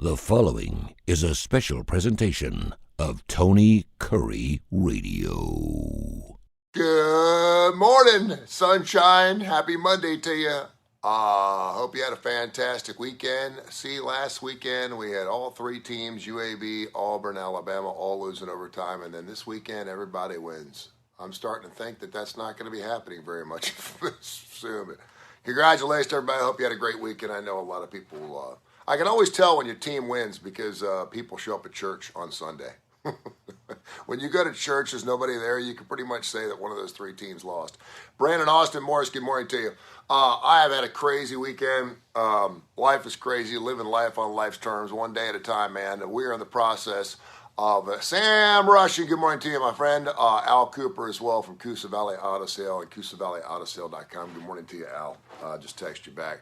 The following is a special presentation of Tony Kurre Radio. Good morning, sunshine. Happy Monday to you. Hope you had a fantastic weekend. See, last weekend we had all three teams, UAB, Auburn, Alabama, all losing overtime. And then this weekend, everybody wins. I'm starting to think that that's not going to be happening very much soon. But congratulations, everybody. I hope you had a great weekend. I know a lot of people I can always tell when your team wins because people show up at church on Sunday. When you go to church, there's nobody there. You can pretty much say that one of those three teams lost. Brandon Austin Morris, good morning to you. I have had a crazy weekend. Life is crazy, living life on life's terms, one day at a time, man. We are in the process of Sam Rushing. Good morning to you, my friend. Al Cooper as well from Coosa Valley Auto Sale and CoosaValleyAutoSale.com. Good morning to you, Al. Just text you back.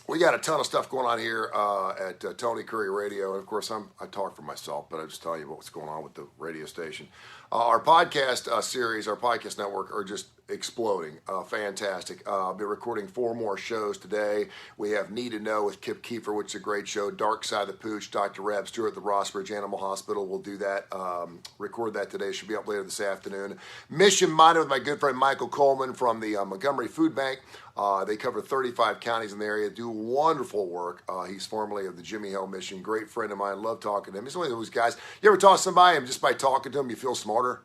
We got a ton of stuff going on here at Tony Kurre Radio. And of course, I talk for myself, but I'm just telling you what's going on with the radio station. Our podcast series, our podcast network are just exploding. Fantastic. I'll be recording 4 more shows today. We have Need to Know with Kip Kiefer, which is a great show. Dark Side of the Pooch, Dr. Rab Stewart at the Rossbridge Animal Hospital. We'll do that. Record that today. Should be up later this afternoon. Mission Minded with my good friend Michael Coleman from the Montgomery Food Bank. They cover 35 counties in the area, do wonderful work. He's formerly of the Jimmy Hill Mission. Great friend of mine. Love talking to him. He's one of those guys. You ever talk to somebody and just by talking to him, you feel smarter?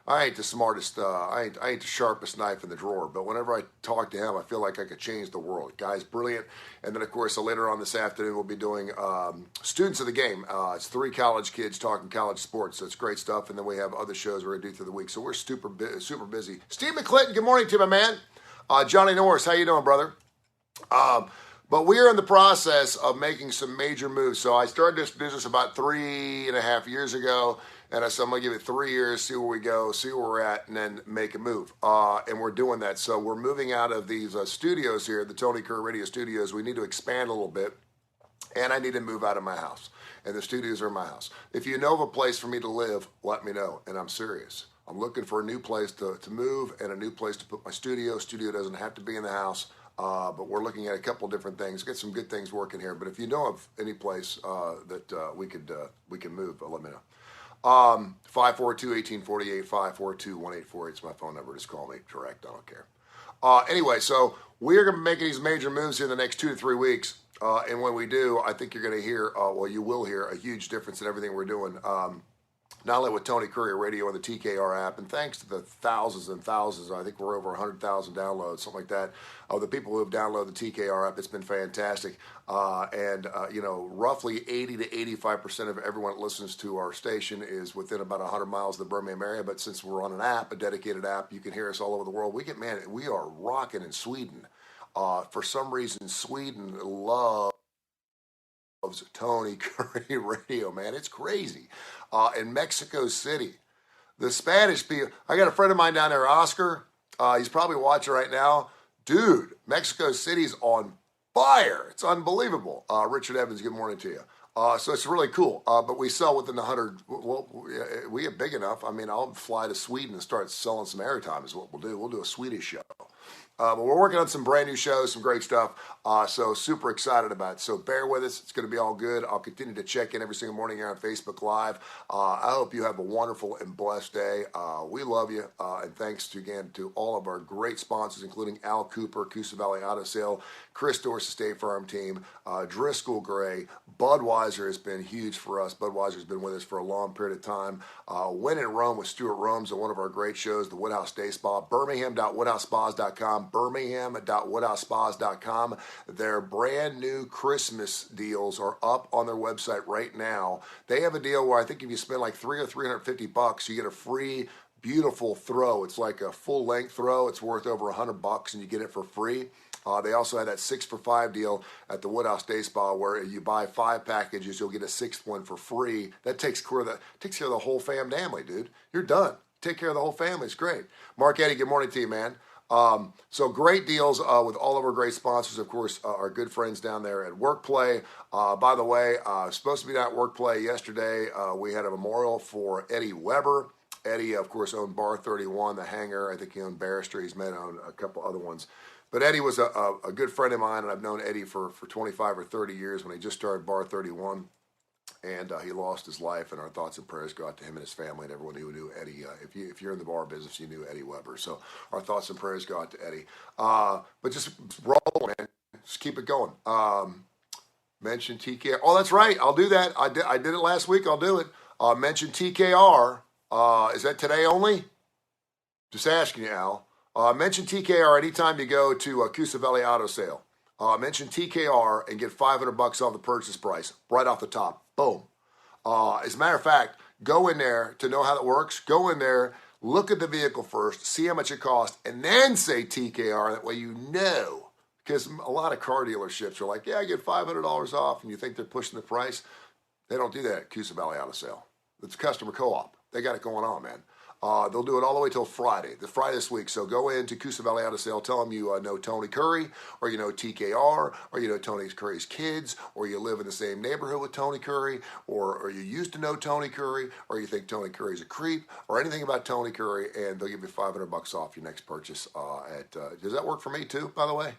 I ain't the smartest, I ain't the sharpest knife in the drawer, but whenever I talk to him, I feel like I could change the world. Guy's brilliant. And then, of course, later on this afternoon, we'll be doing Students of the Game. It's 3 college kids talking college sports, so it's great stuff. And then we have other shows we're going to do through the week, so we're super busy. Steve McClinton, good morning to you, my man. Johnny Norris, how you doing, brother? But we are in the process of making some major moves. So I started this business about 3.5 years ago, and I said, I'm going to give it 3 years, see where we go, see where we're at, and then make a move. And we're doing that. So we're moving out of these studios here, the Tony Kurre Radio Studios. We need to expand a little bit, and I need to move out of my house. And the studios are my house. If you know of a place for me to live, let me know, and I'm serious. I'm looking for a new place to move and a new place to put my studio. Studio doesn't have to be in the house, but we're looking at a couple of different things. Get some good things working here. But if you know of any place that we can move, let me know. 542-1848, 542-1848 is my phone number. Just call me direct. I don't care. Anyway, so we're going to be making these major moves here in the next 2 to 3 weeks. And when we do, I think you're going to hear, you will hear a huge difference in everything we're doing. Not only with Tony Kurre Radio and the TKR app, and thanks to the thousands and thousands, I think we're over 100,000 downloads, something like that, of the people who have downloaded the TKR app. It's been fantastic. Roughly 80 to 85% of everyone that listens to our station is within about 100 miles of the Birmingham area. But since we're on an app, a dedicated app, you can hear us all over the world. We are rocking in Sweden. For some reason, Sweden loves Tony Kurre Radio, man. It's crazy. In Mexico City, the Spanish people, I got a friend of mine down there, Oscar. He's probably watching right now. Dude, Mexico City's on fire. It's unbelievable. Richard Evans, good morning to you. So it's really cool. But we sell within the 100. Well, we are big enough. I mean, I'll fly to Sweden and start selling some airtime is what we'll do. We'll do a Swedish show. But we're working on some brand new shows, some great stuff. So super excited about it. So bear with us. It's going to be all good. I'll continue to check in every single morning here on Facebook Live. I hope you have a wonderful and blessed day. We love you. And thanks again to all of our great sponsors, including Al Cooper, Coosa Valley Auto Sale, Chris Dorsey State Farm Team, Driscoll Gray. Budweiser has been huge for us. Budweiser's been with us for a long period of time. Win in Rome with Stuart Rome's on one of our great shows, the Woodhouse Day Spa, Birmingham.woodhousespas.com, Birmingham.woodhousespas.com. Their brand new Christmas deals are up on their website right now. They have a deal where I think if you spend like $300 or $350, you get a free, beautiful throw. It's like a full length throw. It's worth over $100 and you get it for free. They also had that 6 for $5 deal at the Woodhouse Day Spa where you buy 5 packages, you'll get a 6th one for free. That takes care of the whole family, dude. You're done. Take care of the whole family. It's great. Mark Eddy, good morning to you, man. So great deals with all of our great sponsors, of course, our good friends down there at Workplay. By the way, supposed to be down at Workplay yesterday. We had a memorial for Eddie Weber. Eddie, of course, owned Bar 31, The Hangar. I think he owned Barrister. He's met on a couple other ones. But Eddie was a good friend of mine, and I've known Eddie for 25 or 30 years when he just started Bar 31. And he lost his life, and our thoughts and prayers go out to him and his family and everyone who knew Eddie. If you're in the bar business, you knew Eddie Weber. So our thoughts and prayers go out to Eddie. But just roll, man. Just keep it going. Mention TKR. Oh, that's right. I'll do that. I did it last week. I'll do it. Mention TKR. Is that today only? Just asking you, Al. Mention TKR anytime you go to Coosa Valley Auto Sale. Mention TKR and get $500 off the purchase price right off the top. Boom. As a matter of fact, go in there to know how it works. Go in there, look at the vehicle first, see how much it costs, and then say TKR. That way you know. Because a lot of car dealerships are like, yeah, I get $500 off, and you think they're pushing the price. They don't do that at Coosa Valley Auto Sale. It's customer co-op. They got it going on, man. They'll do it all the way till Friday, the Friday this week. So go into Coosa Valley Auto Sale, tell them you know Tony Kurre, or you know TKR, or you know Tony Curry's kids, or you live in the same neighborhood with Tony Kurre, or you used to know Tony Kurre, or you think Tony Curry's a creep, or anything about Tony Kurre, and they'll give you $500 off your next purchase. Does that work for me too, by the way?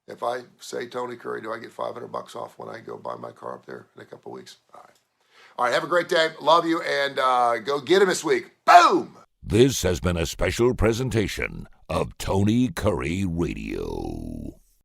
If I say Tony Kurre, do I get $500 off when I go buy my car up there in a couple of weeks? All right, have a great day. Love you, and go get him this week. Boom! This has been a special presentation of Tony Kurre Radio.